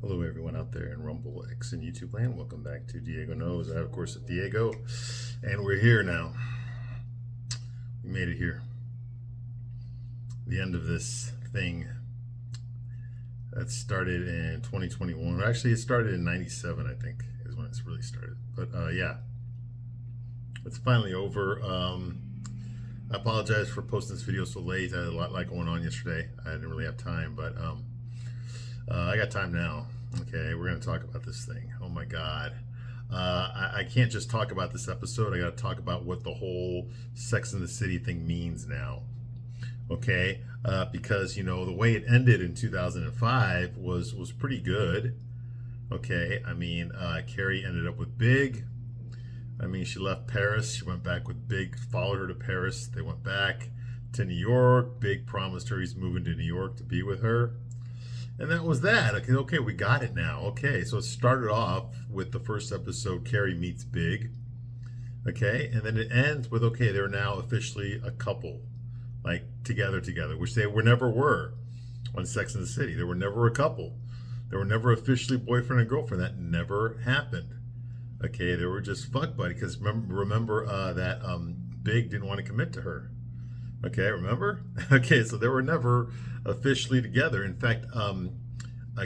Hello, everyone out there in Rumble X and YouTube land. Welcome back to Diego Knows. I, of course, Diego, and we're here now. We made it here. The end of this thing that started in 2021. Actually, it started in '97, I think, is when it's really started. But yeah, it's finally over. I apologize for posting this video so late. I had a lot going on yesterday. I didn't really have time, but I got time now. Okay, we're going to talk about this thing. Oh my God. I can't just talk about this episode. I got to talk about what the whole Sex and the City thing means now. Okay, because, you know, the way it ended in 2005 was pretty good. Okay, I mean, Carrie ended up with Big. I mean, she left Paris. She went back with Big, followed her to Paris. They went back to New York. Big promised her he's moving to New York to be with her. And that was that. Okay, we got it now. Okay, so it started off with the first episode, Carrie meets Big. Okay, and then it ends with, okay, they're now officially a couple, like together, which they never were on Sex and the City. They were never a couple. They were never officially boyfriend and girlfriend. That never happened. Okay, they were just fuck buddy, because remember that Big didn't want to commit to her. Okay, remember? Okay, so they were never officially together. In fact,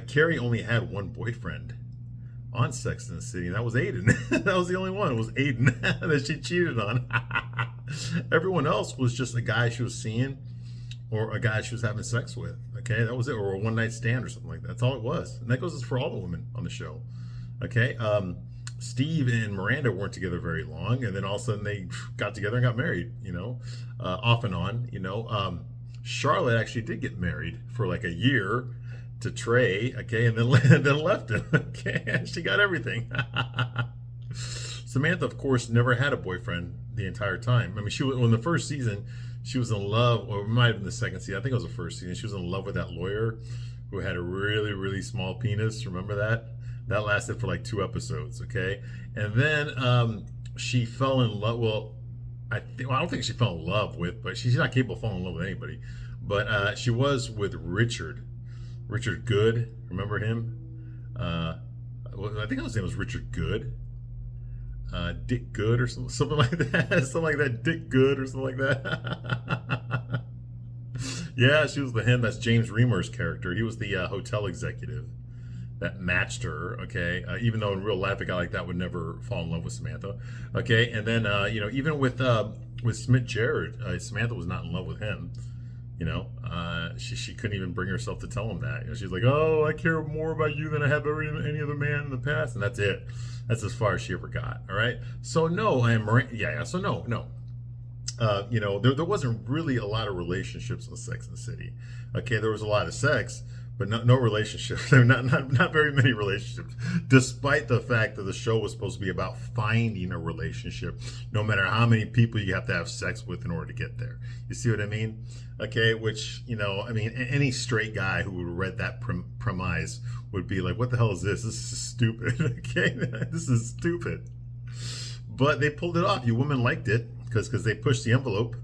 Carrie only had one boyfriend on Sex and the City, and that was Aiden. That was the only one. It was Aiden that she cheated on. Everyone else was just a guy she was seeing or a guy she was having sex with. Okay, that was it, or a one-night stand or something like that. That's all it was. And that goes for all the women on the show. Okay, Steve and Miranda weren't together very long, and then all of a sudden they got together and got married, you know, off and on, you know. Charlotte actually did get married for like a year to Trey, okay, and then left him, okay, and she got everything. Samantha, of course, never had a boyfriend the entire time. I mean, she was, in the first season, she was in love, or it might have been the second season, I think it was the first season, she was in love with that lawyer who had a really, really small penis, remember that? That lasted for like 2 episodes, okay? And then she fell in love. Well, I don't think she fell in love with, but she's not capable of falling in love with anybody. But she was with Richard Good. Remember him? I think his name was Richard Good. Dick Good or something like that. Something like that. Dick Good or something like that. Yeah, she was with him. That's James Remor's character. He was the hotel executive that matched her, okay, even though in real life a guy like that would never fall in love with Samantha, okay, and then you know, even with Smith Jared, Samantha was not in love with him, you know. She couldn't even bring herself to tell him that, you know. She's like, oh, I care more about you than I have any other man in the past, and that's it. That's as far as she ever got. All right, so no, so no. You know, there wasn't really a lot of relationships on Sex and the City. Okay, there was a lot of sex, but no relationships. There were not very many relationships, despite the fact that the show was supposed to be about finding a relationship, no matter how many people you have to have sex with in order to get there. You see what I mean? Okay, which, you know, I mean, any straight guy who would have read that premise would be like, what the hell is this? This is stupid. Okay, this is stupid. But they pulled it off. You women liked it because they pushed the envelope.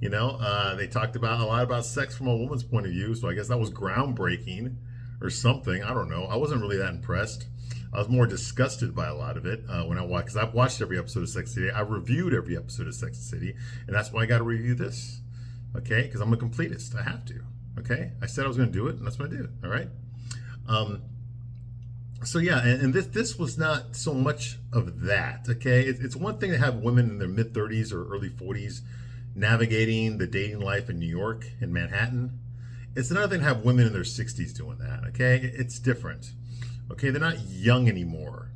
You know, they talked about a lot about sex from a woman's point of view, so I guess that was groundbreaking or something. I don't know. I wasn't really that impressed. I was more disgusted by a lot of it when I watched, because I've watched every episode of Sex and the City. I reviewed every episode of Sex and the City, and that's why I got to review this, okay? Because I'm a completist. I have to, okay? I said I was going to do it, and that's what I did, all right? So yeah, and this was not so much of that, okay? It's one thing to have women in their mid-30s or early 40s navigating the dating life in New York and Manhattan. It's another thing to have women in their 60s doing that, okay? It's different, okay? They're not young anymore,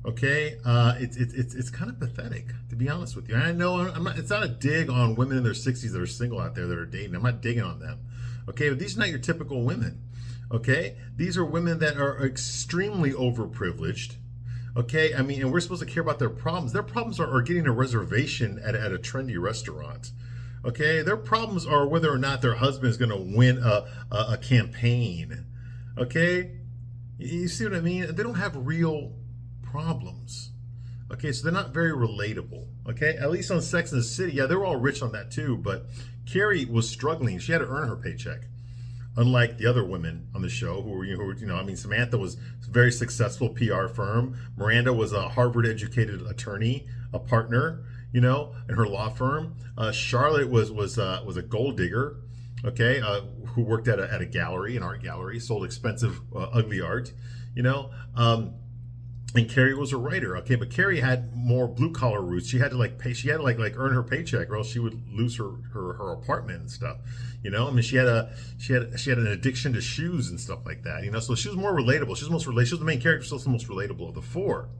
okay? It's kind of pathetic, to be honest with you. And I know it's not a dig on women in their 60s that are single out there that are dating. I'm not digging on them, okay? But these are not your typical women, okay? These are women that are extremely overprivileged. Okay, I mean, and we're supposed to care about their problems. Their problems are getting a reservation at a trendy restaurant. Okay, their problems are whether or not their husband is going to win a campaign. Okay, you see what I mean? They don't have real problems. Okay, so they're not very relatable. Okay, at least on Sex and the City, yeah, they were all rich on that too, but Carrie was struggling. She had to earn her paycheck. unlike the other women on the show I mean, Samantha was a very successful PR firm. Miranda was a Harvard educated attorney, a partner, in her law firm. Charlotte was a gold digger, okay, who worked at a gallery, an art gallery, sold expensive, ugly art, and Carrie was a writer, okay, but Carrie had more blue collar roots. She had to like earn her paycheck, or else she would lose her apartment and stuff. I mean, she had an addiction to shoes and stuff like that. So she was more relatable. She was the main character, so the most relatable of the four.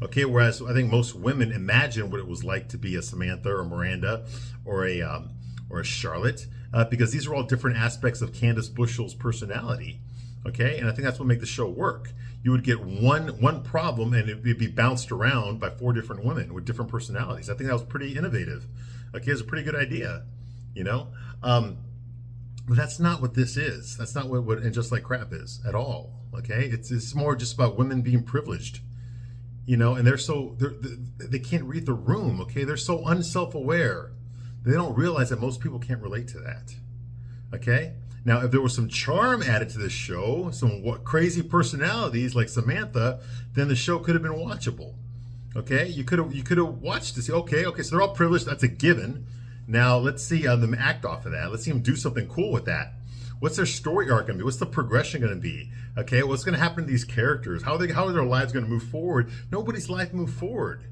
Okay, whereas I think most women imagine what it was like to be a Samantha or Miranda or a Charlotte, because these are all different aspects of Candace Bushell's personality. Okay, and I think that's what makes the show work. You would get one problem, and it'd be bounced around by 4 different women with different personalities. I think that was pretty innovative. Okay, it's a pretty good idea, but that's not what this is. That's not what And Just Like Crap is at all. Okay, it's more just about women being privileged, and they can't read the room. Okay, they're so unself-aware. They don't realize that most people can't relate to that. Okay. Now, if there was some charm added to this show, some crazy personalities like Samantha, then the show could have been watchable. Okay, you could have watched to see. Okay, so they're all privileged. That's a given. Now let's see them act off of that. Let's see them do something cool with that. What's their story arc going to be? What's the progression going to be? Okay, what's going to happen to these characters? How are their lives going to move forward? Nobody's life moved forward.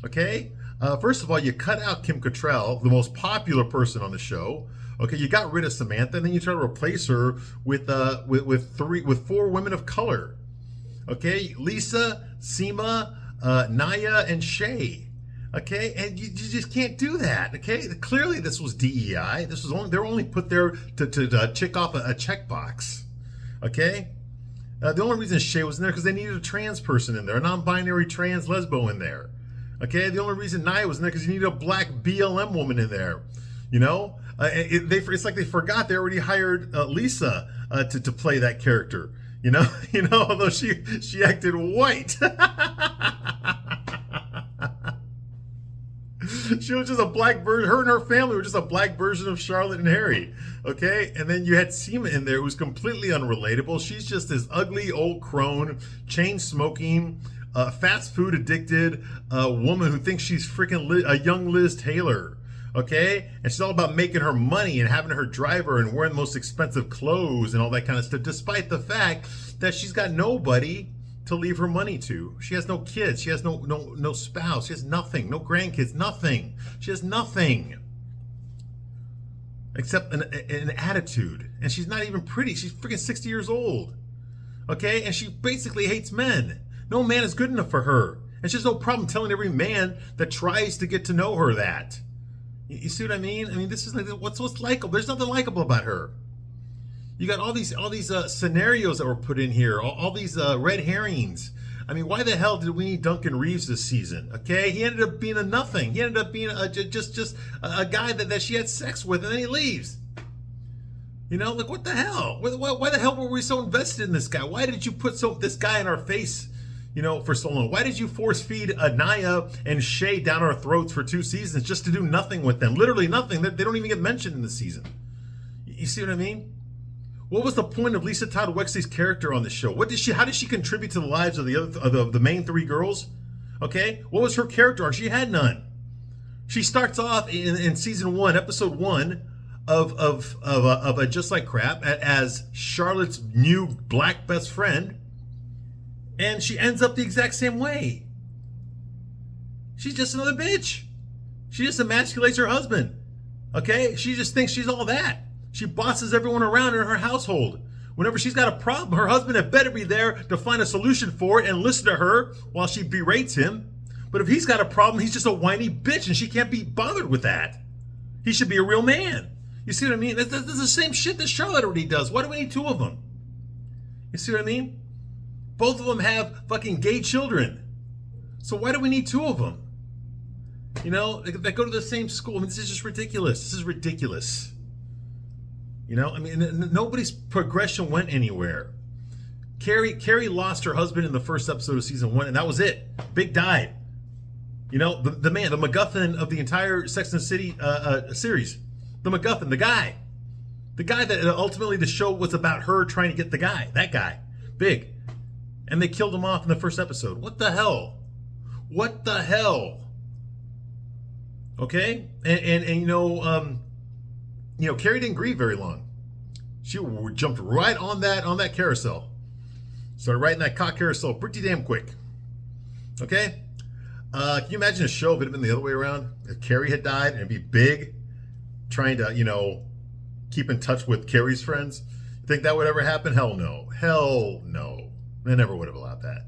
Okay, first of all, you cut out Kim Cattrall, the most popular person on the show. Okay, you got rid of Samantha, and then you try to replace her with 4 women of color. Okay, Lisa, Seema, Naya, and Shay. Okay, and you just can't do that. Okay, clearly this was DEI. They were only put there to check off a checkbox. Okay, the only reason Shay was in there because they needed a trans person in there, a non-binary trans lesbo in there. Okay, the only reason Naya was in there because you needed a black BLM woman in there. It's like they forgot they already hired Lisa to play that character. Although she acted white. She was just a black version. Her and her family were just a black version of Charlotte and Harry. Okay, and then you had Seema in there who's completely unrelatable. She's just this ugly old crone, chain smoking, fast food addicted woman who thinks she's freaking a young Liz Taylor. Okay, and she's all about making her money and having her drive her and wearing the most expensive clothes and all that kind of stuff, despite the fact that she's got nobody to leave her money to. She has no kids. She has no spouse. She has nothing. No grandkids. Nothing. She has nothing except an attitude. And she's not even pretty. She's freaking 60 years old. Okay, and she basically hates men. No man is good enough for her. And she has no problem telling every man that tries to get to know her that. You see what I mean? I mean, this is like what's likable. There's nothing likable about her. You got all these scenarios that were put in here, all these red herrings. I mean, why the hell did we need Duncan Reeves this season? Okay, he ended up being a nothing. He ended up being just a guy that she had sex with, and then he leaves. Like what the hell? Why the hell were we so invested in this guy? Why did you put this guy in our face? For so long. Why did you force feed Anaya and Shay down our throats for 2 seasons just to do nothing with them? Literally nothing. They don't even get mentioned in the season. You see what I mean? What was the point of Lisa Todd Wexley's character on the show? How did she contribute to the lives of the main 3 girls? Okay, what was her character arc? She had none. She starts off in season 1, episode 1 of Just Like Crap as Charlotte's new black best friend. And she ends up the exact same way. She's just another bitch. She just emasculates her husband. Okay? She just thinks she's all that. She bosses everyone around in her household. Whenever she's got a problem, her husband had better be there to find a solution for it and listen to her while she berates him. But if he's got a problem, he's just a whiny bitch and she can't be bothered with that. He should be a real man. You see what I mean? That's the same shit that Charlotte already does. Why do we need 2 of them? You see what I mean? Both of them have fucking gay children. So why do we need 2 of them? They go to the same school. I mean, this is just ridiculous. This is ridiculous. I mean, nobody's progression went anywhere. Carrie lost her husband in the first episode of season 1, and that was it. Big died. The man, the MacGuffin of the entire Sex and the City series. The MacGuffin, the guy. The guy that ultimately the show was about her trying to get that guy, big. And they killed him off in the first episode. What the hell? What the hell? Okay? And Carrie didn't grieve very long. She jumped right on that carousel. Started riding that cock carousel pretty damn quick. Okay? Can you imagine a show if it had been the other way around? If Carrie had died and it'd be Big trying to, keep in touch with Carrie's friends? You think that would ever happen? Hell no. Hell no. They never would have allowed that.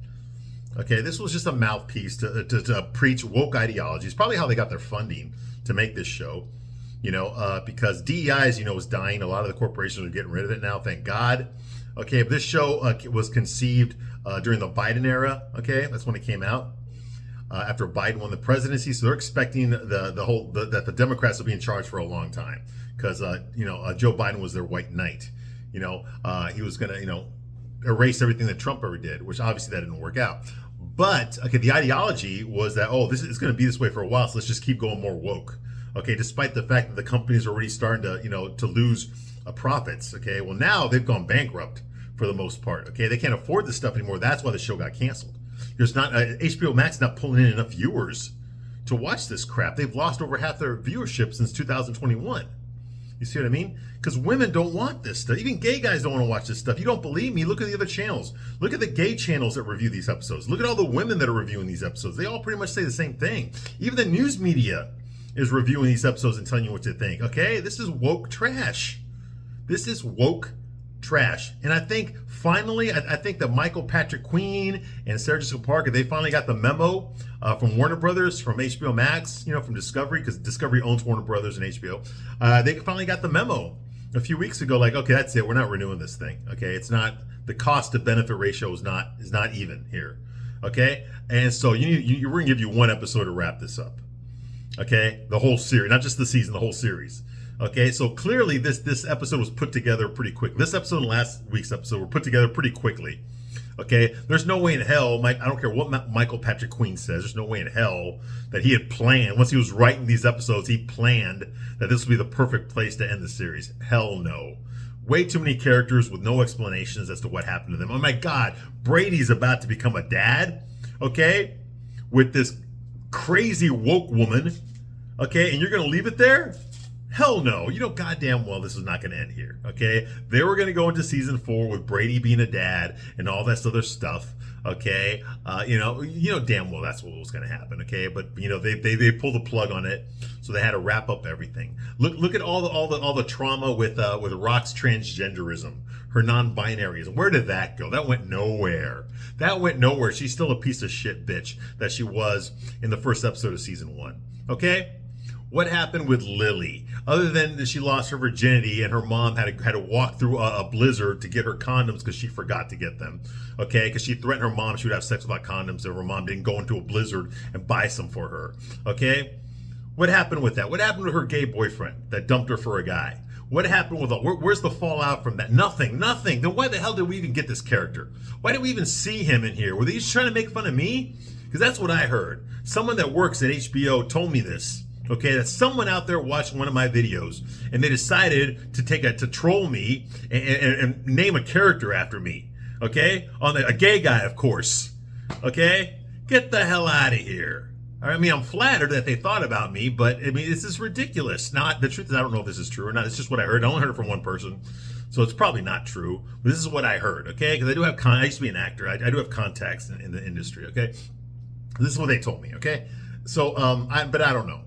Okay, this was just a mouthpiece to preach woke ideologies. Probably how they got their funding to make this show. Because DEI, as you know, was dying. A lot of the corporations are getting rid of it now, thank God. Okay, but this show was conceived during the Biden era. Okay, that's when it came out. After Biden won the presidency, so they're expecting that the Democrats will be in charge for a long time because Joe Biden was their white knight. He was going to erase everything that Trump ever did, which obviously that didn't work out. But okay, the ideology was that this is going to be this way for a while, so let's just keep going more woke. Okay, despite the fact that the companies are already starting to lose profits. Okay, well now they've gone bankrupt for the most part. Okay, they can't afford this stuff anymore. That's why the show got canceled. There's not HBO Max not pulling in enough viewers to watch this crap. They've lost over half their viewership since 2021. You see what I mean? Because women don't want this stuff. Even gay guys don't want to watch this stuff. You don't believe me? Look at the other channels. Look at the gay channels that review these episodes. Look at all the women that are reviewing these episodes. They all pretty much say the same thing. Even the news media is reviewing these episodes and telling you what to think. Okay? This is woke trash. This is woke trash. And I think finally, I think that Michael Patrick Queen and Sarah Jessica Parker, they finally got the memo from Warner Brothers, from HBO Max, from Discovery, because Discovery owns Warner Brothers and HBO. They finally got the memo a few weeks ago, like, okay, that's it. We're not renewing this thing. Okay, it's not, the cost to benefit ratio is not even here. Okay, and so we're gonna give you one episode to wrap this up. Okay, the whole series, not just the season, the whole series. Okay, so clearly this episode was put together pretty quick. This episode and last week's episode were put together pretty quickly. Okay, there's no way in hell, I don't care what Michael Patrick Queen says, there's no way in hell that he had planned, once he was writing these episodes, he planned that this would be the perfect place to end the series. Hell no. Way too many characters with no explanations as to what happened to them. Oh my God, Brady's about to become a dad, okay, with this crazy woke woman, okay, and you're going to leave it there? Hell no. You know goddamn well this is not going to end here, okay? They were going to go into season 4 with Brady being a dad and all this other stuff, okay? You know damn well that's what was going to happen, okay? But they pulled the plug on it, so they had to wrap up everything. Look at all the trauma with Rock's transgenderism, her non-binaryism. Where did that go? That went nowhere. That went nowhere. She's still a piece of shit bitch that she was in the first episode of season 1, okay? What happened with Lily? Other than that she lost her virginity and her mom had to walk through a blizzard to get her condoms because she forgot to get them. Okay, because she threatened her mom she would have sex without condoms if her mom didn't go into a blizzard and buy some for her. Okay, what happened with that? What happened to her gay boyfriend that dumped her for a guy? What happened with where's the fallout from that? Nothing. Then why the hell did we even get this character? Why did we even see him in here? Were they just trying to make fun of me? Because that's what I heard. Someone that works at HBO told me this. Okay, that someone out there watched one of my videos and they decided to troll me and name a character after me. Okay, a gay guy, of course. Okay, get the hell out of here. I mean, I'm flattered that they thought about me, but I mean, this is ridiculous. Not the truth is, I don't know if this is true or not. It's just what I heard. I only heard it from one person, so it's probably not true. But this is what I heard. Okay, because I do have I used to be an actor. I do have contacts in the industry. Okay, this is what they told me. Okay, so but I don't know.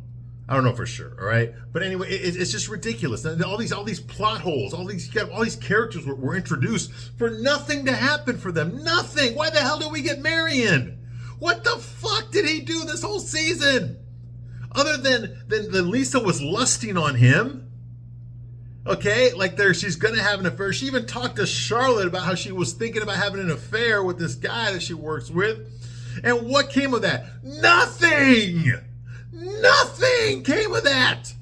I don't know for sure, all right? But anyway, it's just ridiculous. And all these plot holes, all these characters were introduced for nothing to happen for them. Nothing. Why the hell did we get Marion? What the fuck did he do this whole season? Other than Lisa was lusting on him. Okay, like she's gonna have an affair. She even talked to Charlotte about how she was thinking about having an affair with this guy that she works with. And what came of that? Nothing! Nothing came of that.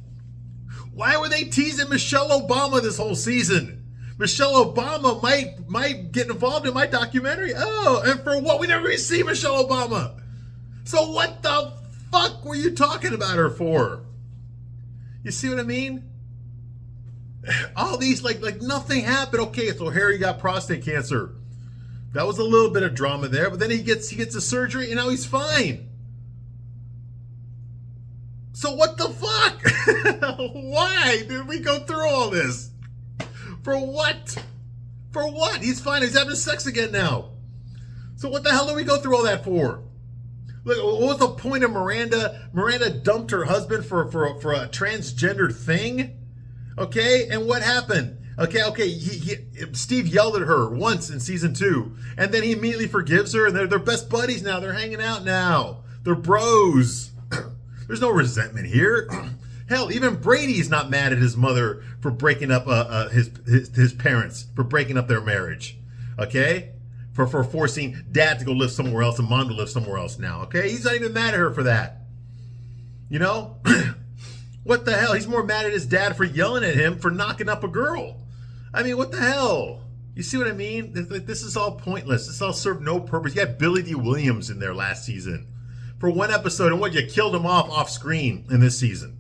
Why were they teasing Michelle Obama this whole season? Michelle Obama might get involved in my documentary. Oh, and for what? We never even see Michelle Obama. So what the fuck were you talking about her for? You see what I mean? All these, like nothing happened. Okay, so Harry got prostate cancer. That was a little bit of drama there, but then he gets a surgery and now he's fine. So what the fuck? Why did we go through all this? For what? For what? He's fine. He's having sex again now. So what the hell did we go through all that for? Look, what was the point of Miranda? Miranda dumped her husband for a transgender thing. Okay, and what happened? Okay. Steve yelled at her once in season 2, and then he immediately forgives her, and they're best buddies now. They're hanging out now. They're bros. There's no resentment here. Hell, even Brady's not mad at his mother for breaking up his parents, for breaking up their marriage. Okay? For forcing dad to go live somewhere else and mom to live somewhere else now. Okay? He's not even mad at her for that. You know? What the hell? He's more mad at his dad for yelling at him for knocking up a girl. I mean, what the hell? You see what I mean? This is all pointless. This all served no purpose. You had Billy D. Williams in there last season for one episode, and what, you killed him off screen in this season.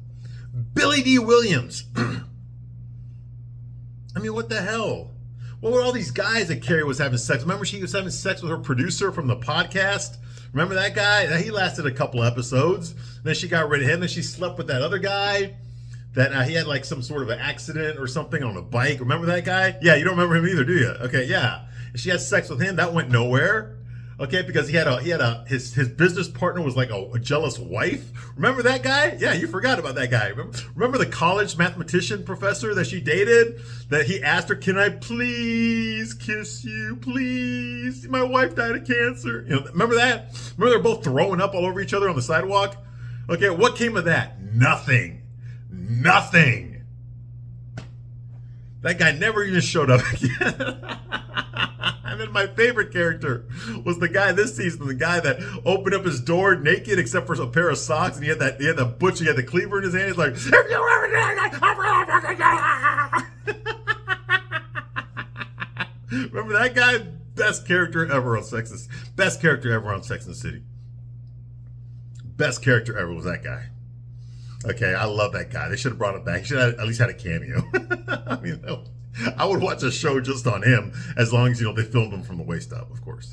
Billy D. Williams. I mean, what the hell? What were all these guys that Carrie was having sex? Remember she was having sex with her producer from the podcast? Remember that guy? He lasted a couple episodes. Then she got rid of him. Then she slept with that other guy that he had like some sort of an accident or something on a bike. Remember that guy? Yeah, you don't remember him either, do you? Okay, yeah. She had sex with him. That went nowhere. Okay, because his business partner was like a jealous wife. Remember that guy? Yeah, you forgot about that guy. Remember the college mathematician professor that she dated? That he asked her, "Can I please kiss you? Please? My wife died of cancer." You know, remember that? Remember they're both throwing up all over each other on the sidewalk? Okay, what came of that? Nothing. That guy never even showed up again. And then my favorite character was the guy this season, the guy that opened up his door naked except for a pair of socks, and he had the butcher, he had the cleaver in his hand. He's like, "If you ever remember that guy? Best character ever on Sex and the City. Best character ever was that guy. Okay, I love that guy. They should have brought him back. He should have at least had a cameo. I mean, I would watch a show just on him as long as, they filmed him from the waist up, of course,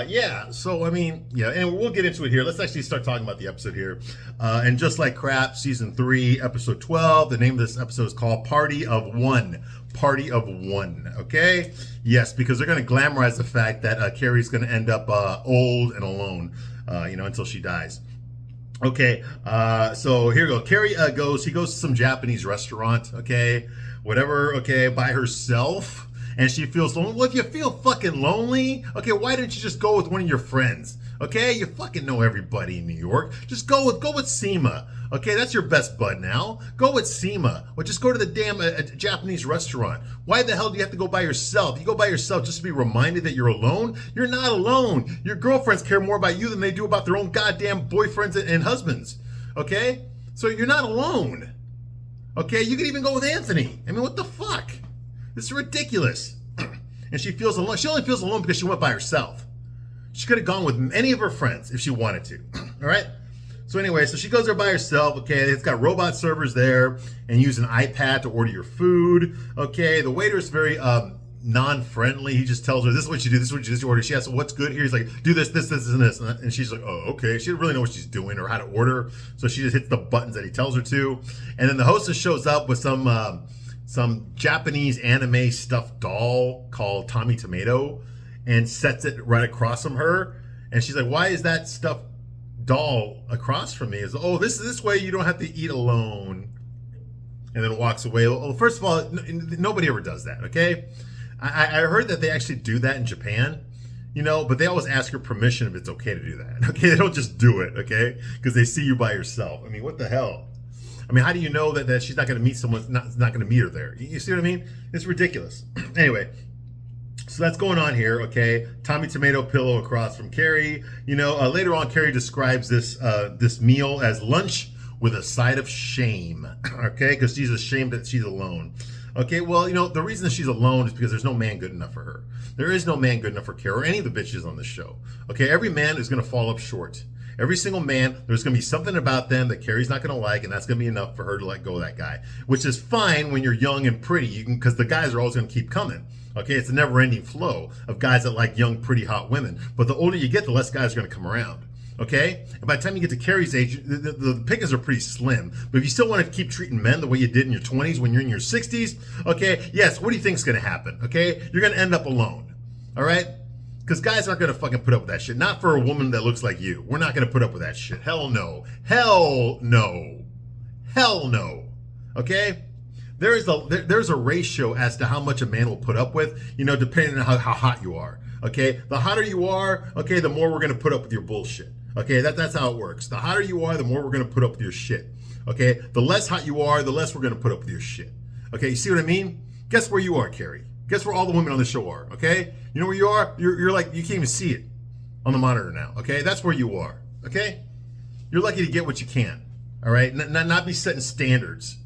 Yeah, so, I mean, yeah, and we'll get into it here. Let's actually start talking about the episode here. And just like crap, season 3, episode 12, the name of this episode is called Party of One. Party of One, okay? Yes, because they're going to glamorize the fact that Carrie's going to end up old and alone, until she dies. Okay, so here we go. Carrie goes to some Japanese restaurant, okay, whatever, okay, by herself, and she feels lonely. Well, if you feel fucking lonely, okay, why didn't you just go with one of your friends? Okay, you fucking know everybody in New York. Just go with Seema. Okay, that's your best bud now. Go with Seema. Or just go to the damn Japanese restaurant. Why the hell do you have to go by yourself? You go by yourself just to be reminded that you're alone? You're not alone. Your girlfriends care more about you than they do about their own goddamn boyfriends and husbands. Okay? So you're not alone. Okay? You could even go with Anthony. I mean, what the fuck? This is ridiculous. And she feels alone. She only feels alone because she went by herself. She could have gone with any of her friends if she wanted to. All right? So anyway, so she goes there by herself. Okay, it's got robot servers there, and use an iPad to order your food. Okay, the waiter is very non-friendly. He just tells her, "This is what you do. This is what you order." She asks, "What's good here?" He's like, "Do this, this, this, and this." And she's like, "Oh, okay." She doesn't really know what she's doing or how to order, so she just hits the buttons that he tells her to. And then the hostess shows up with some Japanese anime stuffed doll called Tommy Tomato, and sets it right across from her. And she's like, "Why is that stuffed doll across from me?" Is, "Oh, this way you don't have to eat alone." And then walks away. Well, first of all, nobody ever does that, okay? I heard that they actually do that in Japan, but they always ask your permission if it's okay to do that, okay? They don't just do it, okay? Because they see you by yourself. I mean, what the hell? I mean, how do you know that she's not going to meet someone, not going to meet her there? You see what I mean? It's ridiculous. Anyway. So that's going on here, okay? Tommy Tomato pillow across from Carrie. Later on, Carrie describes this meal as lunch with a side of shame, okay? Because she's ashamed that she's alone. Okay, well, the reason that she's alone is because there's no man good enough for her. There is no man good enough for Carrie or any of the bitches on this show. Okay, every man is going to fall up short. Every single man, there's going to be something about them that Carrie's not going to like, and that's going to be enough for her to let go of that guy, which is fine when you're young and pretty, because the guys are always going to keep coming. Okay, it's a never-ending flow of guys that like young, pretty, hot women. But the older you get, the less guys are going to come around. Okay, and by the time you get to Carrie's age, the pickings are pretty slim. But if you still want to keep treating men the way you did in your 20s when you're in your 60s, okay, yes, what do you think is going to happen? Okay, you're going to end up alone. All right, because guys aren't going to fucking put up with that shit. Not for a woman that looks like you. We're not going to put up with that shit. Hell no. Hell no. Hell no. Okay. There's a ratio as to how much a man will put up with, depending on how hot you are. Okay, the hotter you are, okay, the more we're gonna put up with your bullshit. Okay, that's how it works. The hotter you are, the more we're gonna put up with your shit. Okay, the less hot you are, the less we're gonna put up with your shit. Okay, you see what I mean? Guess where you are, Carrie? Guess where all the women on the show are? Okay, you know where you are? You're like, you can't even see it on the monitor now. Okay, that's where you are. Okay, you're lucky to get what you can. All right, not be setting standards.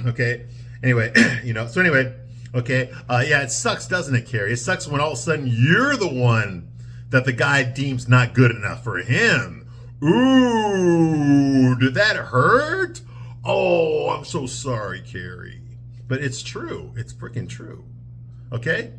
Okay. Anyway, so anyway, okay, yeah, it sucks, doesn't it, Carrie? It sucks when all of a sudden you're the one that the guy deems not good enough for him. Ooh, did that hurt? Oh, I'm so sorry, Carrie. But it's true. It's freaking true. Okay?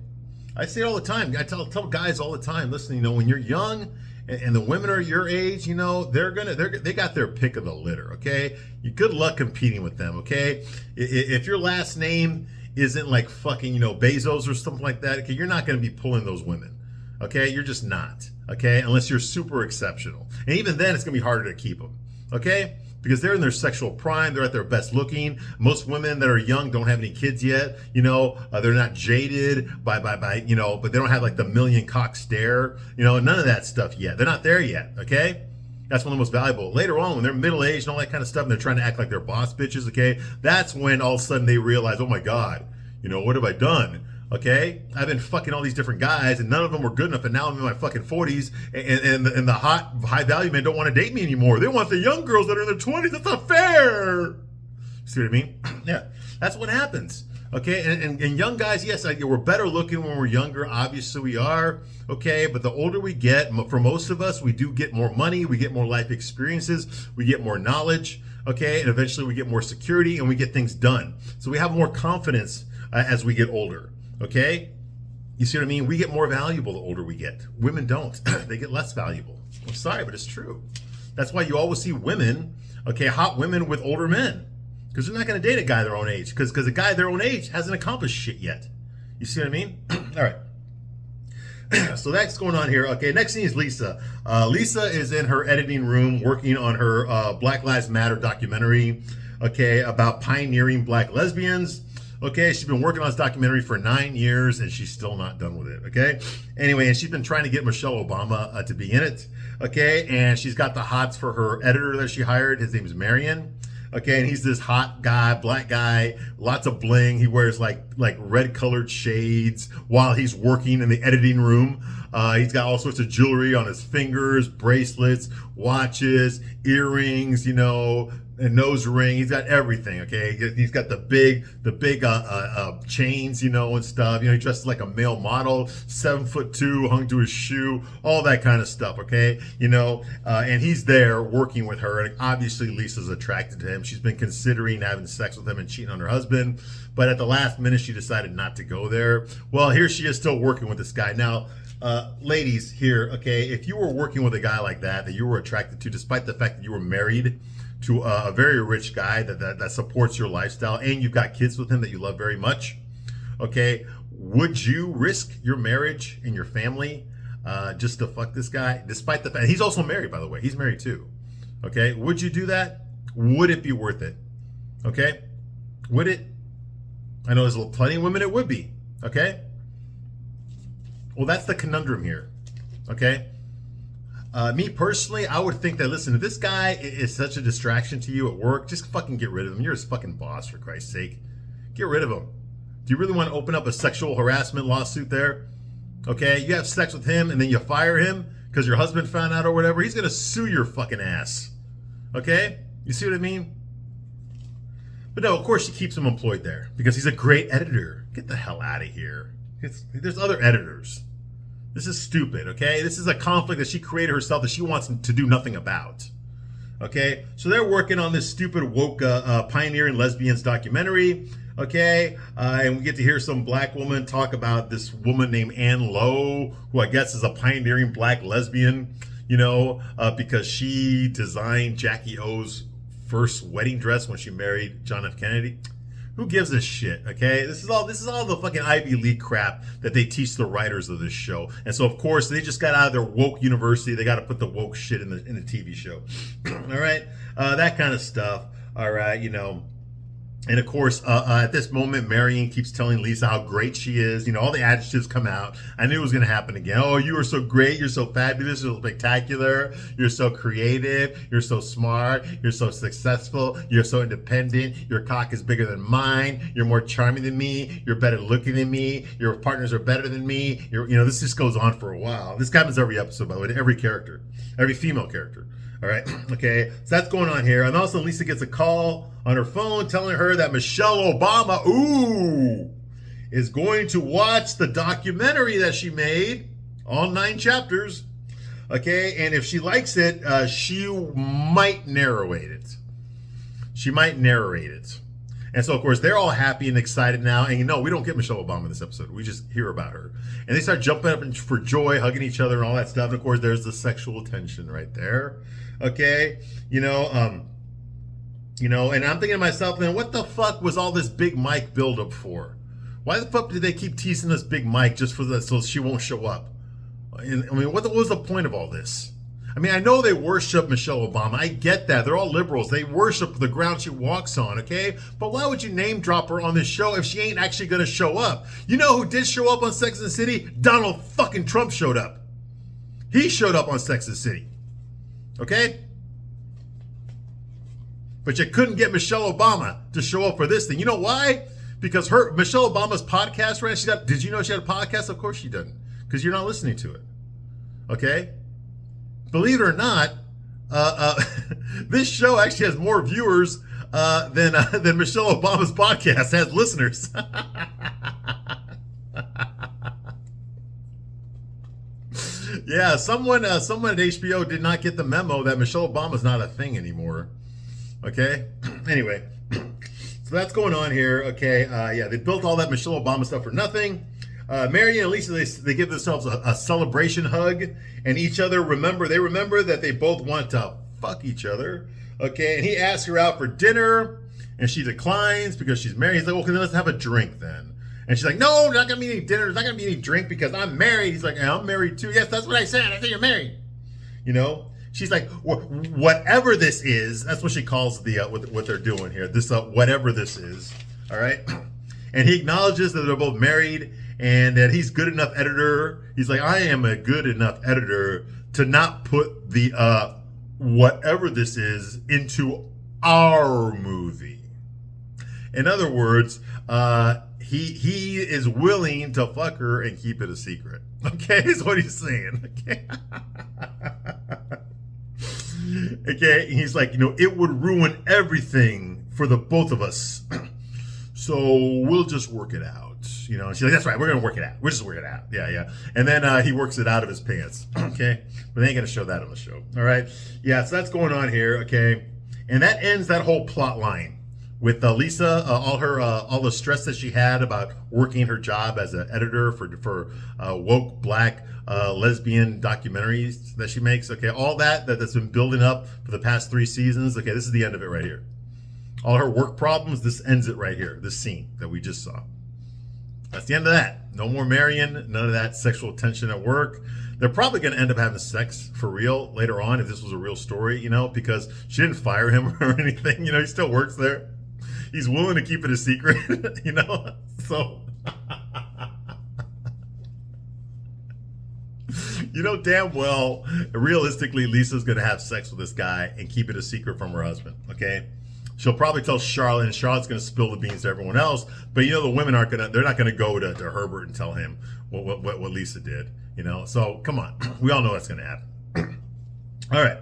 I say it all the time. I tell guys all the time, listen, when you're young and the women are your age, they got their pick of the litter, okay? You good luck competing with them, okay? If your last name isn't like fucking, Bezos or something like that, okay, you're not going to be pulling those women, okay? You're just not, okay? Unless you're super exceptional. And even then, it's going to be harder to keep them, okay? Because they're in their sexual prime, they're at their best looking. Most women that are young don't have any kids yet, they're not jaded by but they don't have like the million cock stare, none of that stuff yet. They're not there yet, okay? That's one of the most valuable. Later on, when they're middle-aged and all that kind of stuff, and they're trying to act like they're boss bitches, okay? That's when all of a sudden they realize, oh my God, what have I done? Okay, I've been fucking all these different guys, and none of them were good enough. And now I'm in my fucking 40s, and the hot, high value men don't want to date me anymore. They want the young girls that are in their 20s. That's not fair. See what I mean? Yeah, that's what happens. Okay, and young guys, yes, we're better looking when we're younger. Obviously, we are. Okay, but the older we get, for most of us, we do get more money, we get more life experiences, we get more knowledge. Okay, and eventually we get more security, and we get things done. So we have more confidence as we get older. Okay, you see what I mean? We get more valuable the older we get. Women don't. They get less valuable. I'm sorry, but it's true. That's why you always see women, okay, hot women with older men, because they're not going to date a guy their own age, because a guy their own age hasn't accomplished shit yet. You see what I mean? All right. So that's going on here. Okay, next thing is Lisa. Lisa is in her editing room working on her Black Lives Matter documentary, okay, about pioneering black lesbians. Okay, she's been working on this documentary for 9 years, and she's still not done with it, okay? Anyway, and she's been trying to get Michelle Obama to be in it, okay? And she's got the hots for her editor that she hired. His name is Marion, okay? And he's this hot guy, black guy, lots of bling. He wears like red-colored shades while he's working in the editing room. He's got all sorts of jewelry on his fingers, bracelets, watches, earrings, a nose ring. He's got everything. Okay, he's got the big chains, and stuff. He dresses like a male model, 7'2", hung to his shoe, all that kind of stuff. Okay, and he's there working with her, and obviously Lisa's attracted to him. She's been considering having sex with him and cheating on her husband, but at the last minute she decided not to go there. Well, here she is still working with this guy now. Ladies here, okay, if you were working with a guy like that you were attracted to, despite the fact that you were married to a very rich guy that supports your lifestyle, and you've got kids with him that you love very much, okay, would you risk your marriage and your family just to fuck this guy? Despite the fact, he's also married, by the way. He's married too. Okay, would you do that? Would it be worth it? Okay, would it? I know there's plenty of women it would be. Okay, well, that's the conundrum here. Okay. Me personally, I would think that, listen, if this guy is such a distraction to you at work, just fucking get rid of him. You're his fucking boss, for Christ's sake. Get rid of him. Do you really want to open up a sexual harassment lawsuit there? Okay, you have sex with him and then you fire him because your husband found out or whatever. He's going to sue your fucking ass. Okay? You see what I mean? But no, of course she keeps him employed there because he's a great editor. Get the hell out of here. There's other editors. This is stupid, okay? This is a conflict that she created herself that she wants to do nothing about. Okay, so they're working on this stupid woke pioneering lesbians documentary. Okay, and we get to hear some black woman talk about this woman named Ann Lowe, who I guess is a pioneering black lesbian, because she designed Jackie O's first wedding dress when she married John F. Kennedy. Who gives a shit? Okay, this is all the fucking Ivy League crap that they teach the writers of this show. And so of course they just got out of their woke university. They got to put the woke shit in the TV show. All right, that kind of stuff. All right, And of course, at this moment, Marion keeps telling Lisa how great she is. All the adjectives come out. I knew it was going to happen again. Oh, you are so great. You're so fabulous. You're so spectacular. You're so creative. You're so smart. You're so successful. You're so independent. Your cock is bigger than mine. You're more charming than me. You're better looking than me. Your partners are better than me. This just goes on for a while. This happens every episode, by the way, to every character, every female character. All right. Okay. So that's going on here. And also Lisa gets a call on her phone telling her that Michelle Obama, is going to watch the documentary that she made, all 9 chapters. Okay. And if she likes it, she might narrate it. And so, of course, they're all happy and excited now. And we don't get Michelle Obama in this episode. We just hear about her. And they start jumping up for joy, hugging each other and all that stuff. And, of course, there's the sexual tension right there. Okay? And I'm thinking to myself, then, what the fuck was all this Big Mike buildup for? Why the fuck did they keep teasing this Big Mike just so she won't show up? What was the point of all this? I know they worship Michelle Obama. I get that. They're all liberals. They worship the ground she walks on, okay? But why would you name drop her on this show if she ain't actually going to show up? You know who did show up on Sex and the City? Donald fucking Trump showed up. He showed up on Sex and the City. Okay? But you couldn't get Michelle Obama to show up for this thing. You know why? Because Michelle Obama's podcast, right? Did you know she had a podcast? Of course she doesn't. Because you're not listening to it. Okay? Believe it or not, this show actually has more viewers than Michelle Obama's podcast has listeners. Yeah, someone at HBO did not get the memo that Michelle Obama's not a thing anymore. Okay? Anyway, so that's going on here. Okay, they built all that Michelle Obama stuff for nothing. Marion and Lisa, they give themselves a celebration hug, and each other remember that they both want to fuck each other. Okay, and he asks her out for dinner, and she declines because she's married. He's like, okay, then let's have a drink then. And she's like, no, there's not going to be any dinner. There's not going to be any drink because I'm married. He's like, yeah, I'm married too. Yes, that's what I said. I think you're married. She's like, whatever this is, that's what she calls what they're doing here. This, whatever this is. All right. And he acknowledges that they're both married and that he's good enough editor. He's like, I am a good enough editor to not put the whatever this is into our movie. In other words, he is willing to fuck her and keep it a secret. Okay, is what he's saying. Okay. Okay, he's like, it would ruin everything for the both of us. So we'll just work it out. She's like, that's right, we're going to work it out. We'll just work it out. Yeah. And then he works it out of his pants. Okay, but they ain't going to show that on the show. All right. Yeah, so that's going on here. Okay. And that ends that whole plot line with Lisa, all the stress that she had about working her job as an editor for woke black lesbian documentaries that she makes. Okay, all that's been building up for the past 3 seasons. Okay, this is the end of it right here. All her work problems, this ends it right here. This scene that we just saw. That's the end of that. No more Marion, none of that sexual tension at work. They're probably going to end up having sex for real later on if this was a real story, because she didn't fire him or anything. He still works there. He's willing to keep it a secret, so. Damn well, realistically, Lisa's going to have sex with this guy and keep it a secret from her husband, okay? She'll probably tell Charlotte, and Charlotte's going to spill the beans to everyone else. But the women they're not going to go to Herbert and tell him what Lisa did, So come on, we all know that's going to happen. All right,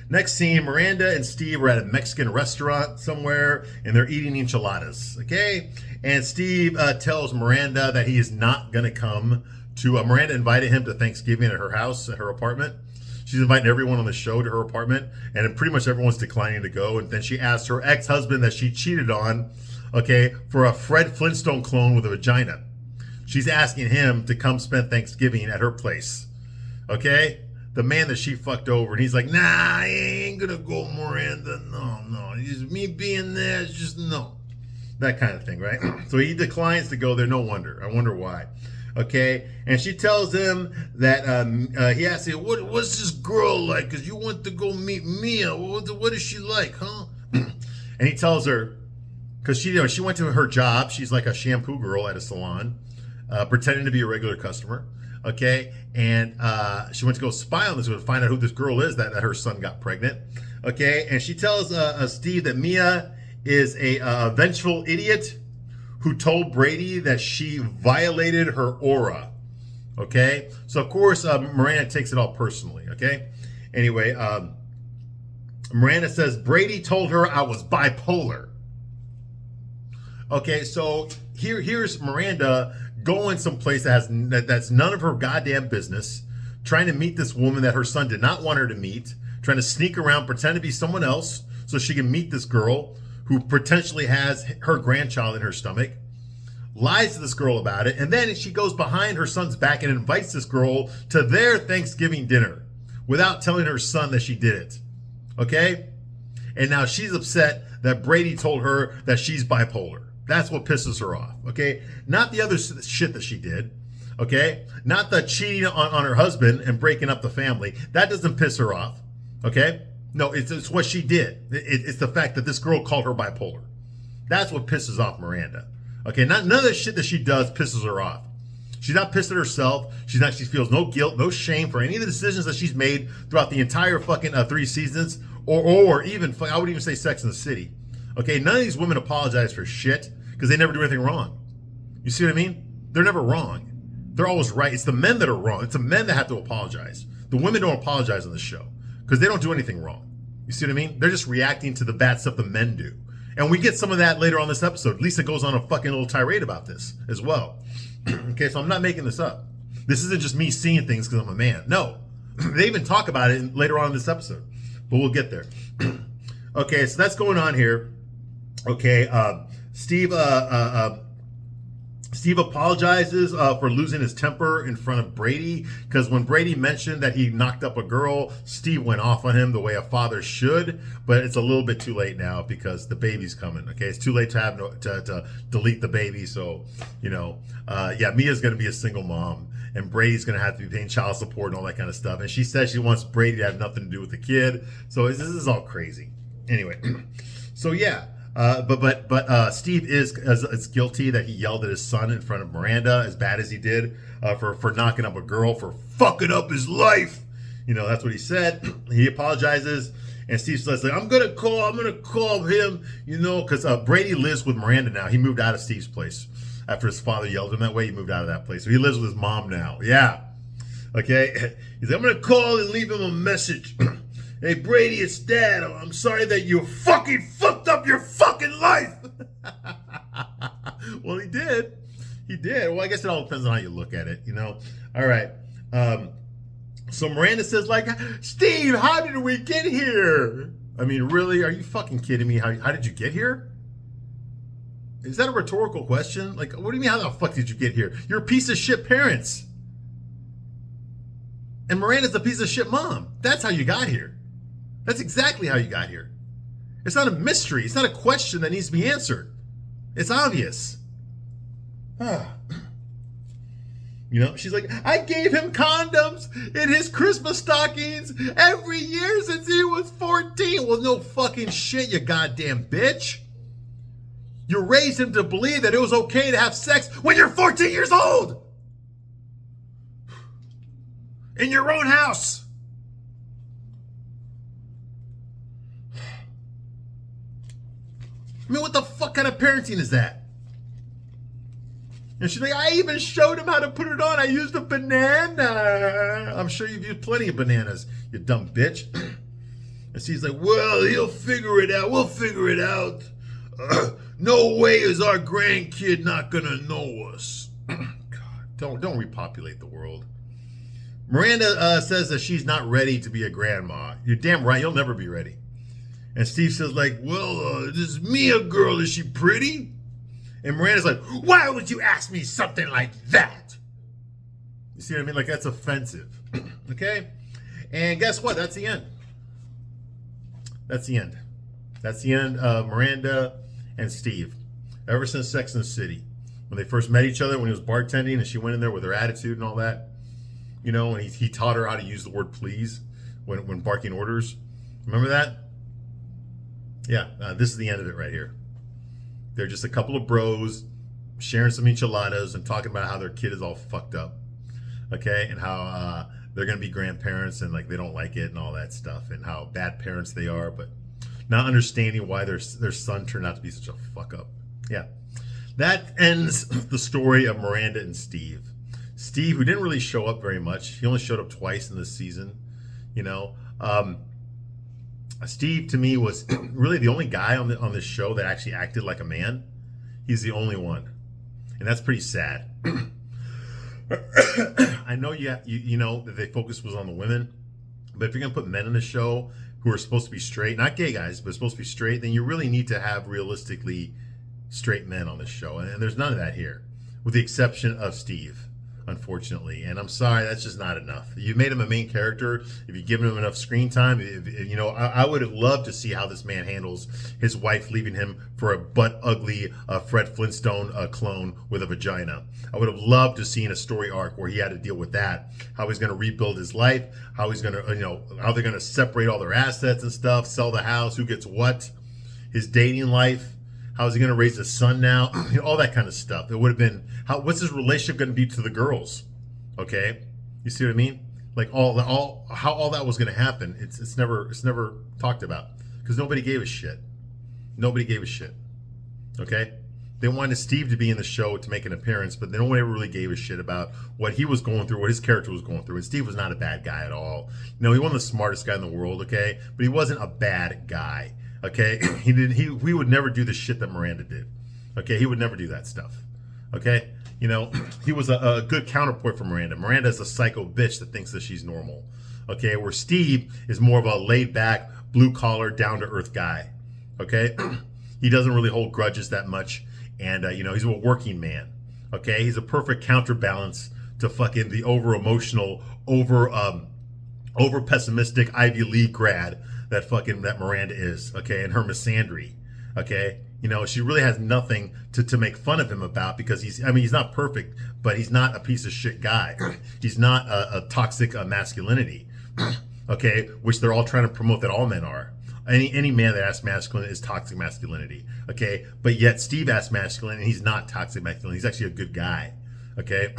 next scene: Miranda and Steve are at a Mexican restaurant somewhere, and they're eating enchiladas. Okay, and Steve tells Miranda that he is not going to come Miranda invited him to Thanksgiving at her house, at her apartment. She's inviting everyone on the show to her apartment, and then pretty much everyone's declining to go. And then she asked her ex-husband that she cheated on, okay, for a Fred Flintstone clone with a vagina. She's asking him to come spend Thanksgiving at her place, okay? The man that she fucked over, and he's like, nah, I ain't gonna go, Miranda. No. Just me being there, it's just no. That kind of thing, right? So he declines to go there. No wonder. I wonder why. Okay, and she tells him that he asks her, what's this girl like? Because you went to go meet Mia. What is she like, huh? And he tells her, because she went to her job. She's like a shampoo girl at a salon, pretending to be a regular customer. Okay, and she went to go spy on this one to find out who this girl is that her son got pregnant. Okay, and she tells Steve that Mia is a vengeful idiot who told Brady that she violated her aura. Okay, so of course Miranda takes it all personally. Okay, anyway, Miranda says Brady told her I was bipolar. Okay, so here's Miranda going someplace that's none of her goddamn business, trying to meet this woman that her son did not want her to meet, trying to sneak around, pretend to be someone else so she can meet this girl who potentially has her grandchild in her stomach, lies to this girl about it, and then she goes behind her son's back and invites this girl to their Thanksgiving dinner without telling her son that she did it. Okay? And now she's upset that Brady told her that she's bipolar. That's what pisses her off. Okay? Not the other shit that she did. Okay? Not the cheating on her husband and breaking up the family. That doesn't piss her off. Okay? No, it's what she did. It's the fact that this girl called her bipolar. That's what pisses off Miranda. Okay, none of the shit that she does pisses her off. She's not pissed at herself. She feels no guilt, no shame for any of the decisions that she's made throughout the entire fucking 3 seasons, or even, I would even say Sex and the City. Okay, none of these women apologize for shit because they never do anything wrong. You see what I mean? They're never wrong. They're always right. It's the men that are wrong. It's the men that have to apologize. The women don't apologize on this show because they don't do anything wrong. You see what I mean? They're just reacting to the bad stuff the men do. And we get some of that later on this episode. Lisa goes on a fucking little tirade about this as well. Okay, so I'm not making this up. This isn't just me seeing things because I'm a man. No, they even talk about it later on in this episode. But we'll get there. Okay, so that's going on here. Okay, Steve apologizes for losing his temper in front of Brady because when Brady mentioned that he knocked up a girl, Steve went off on him the way a father should. But it's a little bit too late now because the baby's coming. Okay, it's too late to delete the baby. So Mia's gonna be a single mom, and Brady's gonna have to be paying child support and all that kind of stuff. And she says she wants Brady to have nothing to do with the kid. So this is all crazy. Anyway, so yeah. But Steve is guilty that he yelled at his son in front of Miranda as bad as he did for knocking up a girl, for fucking up his life. That's what he said. He apologizes, and Steve says, I'm gonna call him, because Brady lives with Miranda now. He moved out of Steve's place after his father yelled at him that way. He moved out of that place, so he lives with his mom now. Yeah, okay. He's like, I'm gonna call and leave him a message. Hey, Brady, it's Dad. I'm sorry that you fucking fucked up your fucking life. Well, he did. He did. Well, I guess it all depends on how you look at it, All right. So Miranda says, Steve, how did we get here? I mean, really? Are you fucking kidding me? How did you get here? Is that a rhetorical question? What do you mean, how the fuck did you get here? You're a piece of shit parents. And Miranda's a piece of shit mom. That's how you got here. That's exactly how you got here. It's not a mystery. It's not a question that needs to be answered. It's obvious. She's like, I gave him condoms in his Christmas stockings every year since he was 14. Well, no fucking shit, you goddamn bitch. You raised him to believe that it was okay to have sex when you're 14 years old. In your own house. I mean, what the fuck kind of parenting is that? And she's like, I even showed him how to put it on. I used a banana. I'm sure you've used plenty of bananas, you dumb bitch. And she's like, well, he'll figure it out. We'll figure it out. No way is our grandkid not gonna know us. God. Don't repopulate the world. Miranda says that she's not ready to be a grandma. You're damn right. You'll never be ready. And Steve says, like, well, this is Mia girl. Is she pretty? And Miranda's like, why would you ask me something like that? You see what I mean? Like, that's offensive. Okay? And guess what? That's the end. That's the end. That's the end of Miranda and Steve. Ever since Sex and the City. When they first met each other, when he was bartending and she went in there with her attitude and all that. You know, and he taught her how to use the word please when barking orders. Remember that? Yeah, this is the end of it right here. They're just a couple of bros sharing some enchiladas and talking about how their kid is all fucked up. Okay? And how they're going to be grandparents and like they don't like it and all that stuff. And how bad parents they are. But not understanding why their son turned out to be such a fuck up. Yeah. That ends the story of Miranda and Steve. Steve, who didn't really show up very much. He only showed up twice in this season. You know, Steve to me was really the only guy on this show that actually acted like a man. He's the only one, and that's pretty sad. I know you know that the focus was on the women, but if you're gonna put men in the show who are supposed to be straight, not gay guys, but supposed to be straight, then you really need to have realistically straight men on this show, and there's none of that here, with the exception of Steve. Unfortunately, and I'm sorry, that's just not enough. You've made him a main character. If you've given him enough screen time, you know, I would have loved to see how this man handles his wife leaving him for a butt ugly Fred Flintstone clone with a vagina. I would have loved to see in a story arc where he had to deal with that, how he's going to rebuild his life, how he's going to, you know, how they're going to separate all their assets and stuff, sell the house, who gets what, his dating life. How is he going to raise his son now? You know, all that kind of stuff. It would have been, what's his relationship going to be to the girls? Okay, you see what I mean? Like how all that was going to happen. It's never talked about because nobody gave a shit. Nobody gave a shit. Okay, they wanted Steve to be in the show to make an appearance, but no one ever really gave a shit about what he was going through, what his character was going through. And Steve was not a bad guy at all. You know, he wasn't the smartest guy in the world. Okay, but he wasn't a bad guy. Okay, he would never do the shit that Miranda did. Okay, he would never do that stuff. Okay, you know, he was a good counterpoint for Miranda. Miranda is a psycho bitch that thinks that she's normal. Okay, where Steve is more of a laid back, blue collar, down to earth guy. Okay, he doesn't really hold grudges that much, and you know, he's a working man. Okay, he's a perfect counterbalance to fucking the over emotional, over pessimistic Ivy League grad that Miranda is, okay, and her misandry, okay? You know, she really has nothing to make fun of him about because he's not perfect, but he's not a piece of shit guy. He's not a toxic masculinity, okay, which they're all trying to promote that all men are. Any man that asks masculine is toxic masculinity, okay? But yet Steve asks masculine and he's not toxic masculine. He's actually a good guy, okay?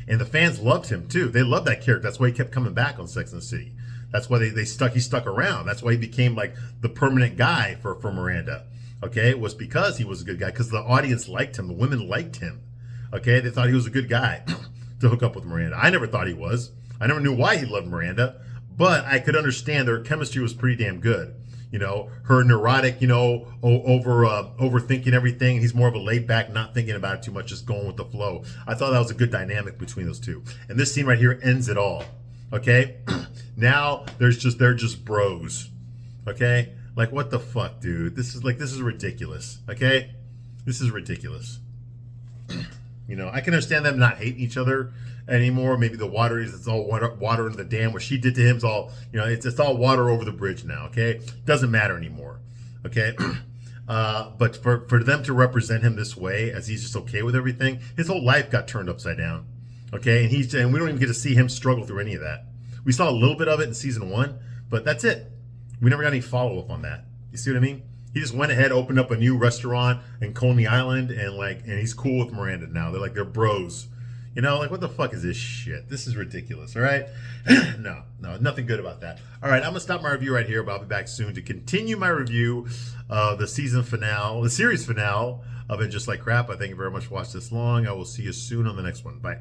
And the fans loved him too. They loved that character. That's why he kept coming back on Sex and the City. That's why he stuck around. That's why he became like the permanent guy for Miranda. Okay, it was because he was a good guy, because the audience liked him, the women liked him. Okay, they thought he was a good guy to hook up with Miranda. I never thought he was. I never knew why he loved Miranda, but I could understand their chemistry was pretty damn good. You know, her neurotic, you know, overthinking everything. He's more of a laid back, not thinking about it too much, just going with the flow. I thought that was a good dynamic between those two. And this scene right here ends it all. Okay, now they're just bros. Okay, like what the fuck, dude? This is ridiculous. Okay, this is ridiculous. You know, I can understand them not hating each other anymore. Maybe the water it's all water in the dam. What she did to him is all, you know, it's all water over the bridge now. Okay, doesn't matter anymore. Okay, but for them to represent him this way, as he's just okay with everything, his whole life got turned upside down. Okay, and we don't even get to see him struggle through any of that. We saw a little bit of it in season 1, but that's it. We never got any follow-up on that. You see what I mean? He just went ahead, opened up a new restaurant in Coney Island, and he's cool with Miranda now. They're bros. You know, like what the fuck is this shit? This is ridiculous, all right? No, nothing good about that. All right, I'm gonna stop my review right here, but I'll be back soon to continue my review of the season finale, the series finale of It Just Like Crap. I thank you very much for watching this long. I will see you soon on the next one. Bye.